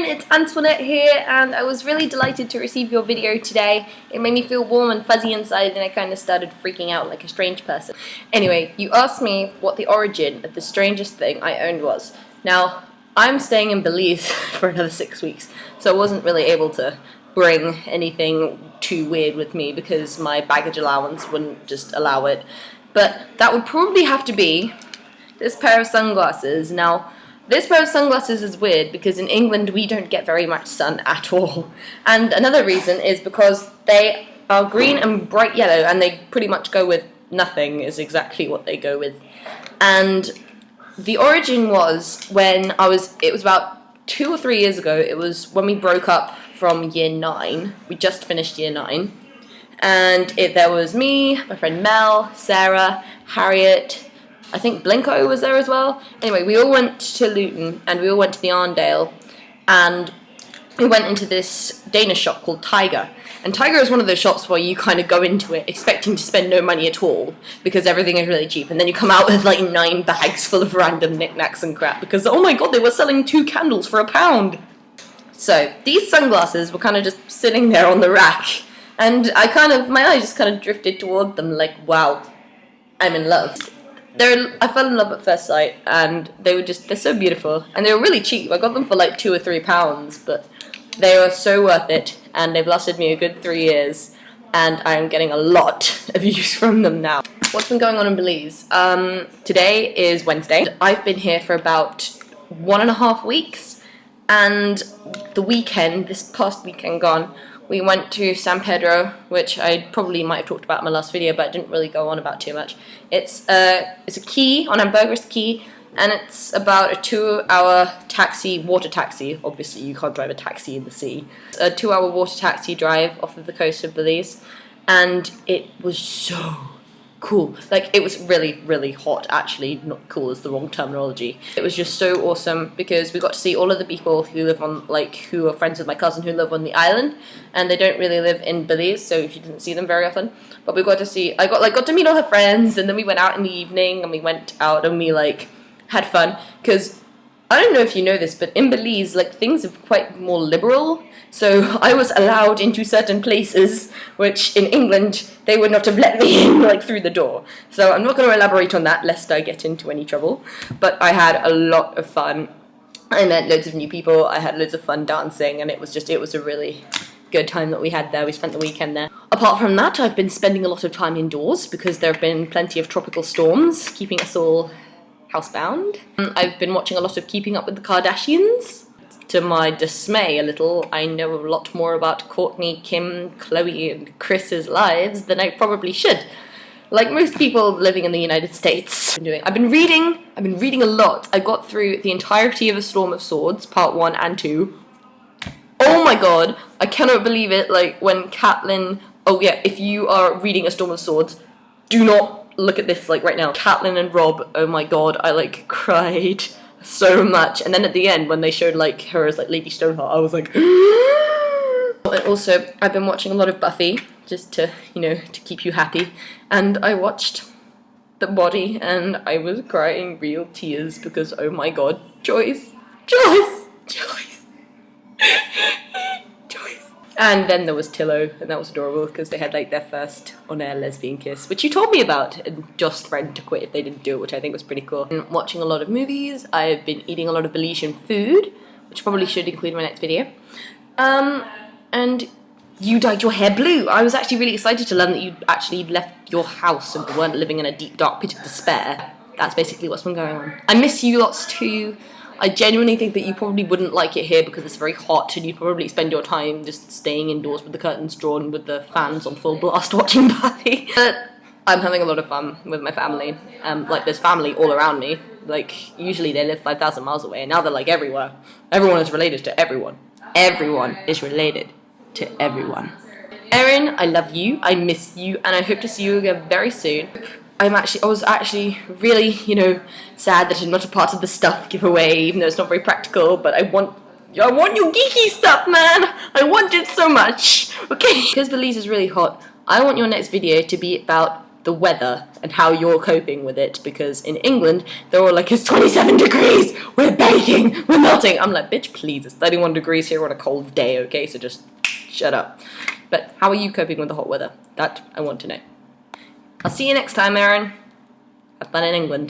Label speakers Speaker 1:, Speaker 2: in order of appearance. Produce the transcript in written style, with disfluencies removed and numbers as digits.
Speaker 1: Erin, it's Antoinette here, and I was really delighted to receive your video today. It made me feel warm and fuzzy inside, and I kind of started freaking out like a strange person. Anyway, you asked me what the origin of the strangest thing I owned was. Now, I'm staying in Belize for another 6 weeks, so I wasn't really able to bring anything too weird with me because my baggage allowance wouldn't just allow it. But that would probably have to be this pair of sunglasses. Now, this pair of sunglasses is weird because in England we don't get very much sun at all. And another reason is because they are green and bright yellow, and they pretty much go with nothing is exactly what they go with. And the origin was when it was about 2 or 3 years ago. It was when we broke up from year 9. We just finished year 9. And there was me, my friend Mel, Sarah, Harriet, I think Blinko was there as well. Anyway, we all went to Luton, and we all went to the Arndale, and we went into this Danish shop called Tiger. And Tiger is one of those shops where you kind of go into it expecting to spend no money at all, because everything is really cheap, and then you come out with like 9 bags full of random knickknacks and crap, because oh my god, they were selling 2 candles for £1. So, these sunglasses were kind of just sitting there on the rack, and my eyes just kind of drifted toward them like, wow, I'm in love. I fell in love at first sight, and they're so beautiful, and they were really cheap. I got them for like £2 or £3, but they were so worth it, and they've lasted me a good 3 years, and I'm getting a lot of use from them now. What's been going on in Belize? Today is Wednesday. I've been here for about 1.5 weeks, and this past weekend gone, we went to San Pedro, which I probably might have talked about in my last video, but I didn't really go on about too much. It's a key, on Ambergris Key, and it's about a 2-hour taxi, water taxi. Obviously, you can't drive a taxi in the sea. It's a 2-hour water taxi drive off of the coast of Belize, and it was so cool. Like, it was really, really hot, actually. Not cool is the wrong terminology. It was just so awesome because we got to see all of the people who live on, who are friends with my cousin who live on the island, and they don't really live in Belize, so she didn't see them very often. But we got to see, I got to meet all her friends, and then we went out in the evening, and we went out and we, had fun, because I don't know if you know this, but in Belize, things are quite more liberal. So I was allowed into certain places, which in England, they would not have let me in, through the door. So I'm not going to elaborate on that, lest I get into any trouble. But I had a lot of fun. I met loads of new people, I had loads of fun dancing, and it was a really good time that we had there. We spent the weekend there. Apart from that, I've been spending a lot of time indoors, because there have been plenty of tropical storms, keeping us all housebound. I've been watching a lot of Keeping Up with the Kardashians. To my dismay, a little, I know a lot more about Kourtney, Kim, Khloe, and Chris's lives than I probably should. Like most people living in the United States. I've been reading a lot. I got through the entirety of A Storm of Swords, part 1 and 2. Oh my god, I cannot believe it, when Catelyn, oh yeah, if you are reading A Storm of Swords, do not look at this, right now. Catelyn and Rob, oh my god, I, cried so much. And then at the end, when they showed, her as, Lady Stoneheart, I was like, And also, I've been watching a lot of Buffy, just to, to keep you happy. And I watched The Body, and I was crying real tears, because, oh my god, Joyce. And then there was Tillo, and that was adorable, because they had, their first on-air lesbian kiss, which you told me about, and just threatened to quit if they didn't do it, which I think was pretty cool. And watching a lot of movies, I've been eating a lot of Belizean food, which probably should include my next video. And you dyed your hair blue. I was actually really excited to learn that you actually left your house and weren't living in a deep, dark pit of despair. That's basically what's been going on. I miss you lots too. I genuinely think that you probably wouldn't like it here because it's very hot, and you'd probably spend your time just staying indoors with the curtains drawn with the fans on full blast watching Buffy. But I'm having a lot of fun with my family. There's family all around me. Usually they live 5,000 miles away, and now they're everywhere. Everyone is related to everyone. Everyone is related to everyone. Erin, I love you, I miss you, and I hope to see you again very soon. I was actually really, sad that I'm not a part of the stuff giveaway, even though it's not very practical, but I want your geeky stuff, man! I want it so much, okay? Because Belize is really hot, I want your next video to be about the weather and how you're coping with it, because in England they're all like, it's 27 degrees, we're baking, we're melting. I'm like, bitch, please, it's 31 degrees here on a cold day, okay, so just shut up. But how are you coping with the hot weather? That I want to know. I'll see you next time, Erin. Have fun in England.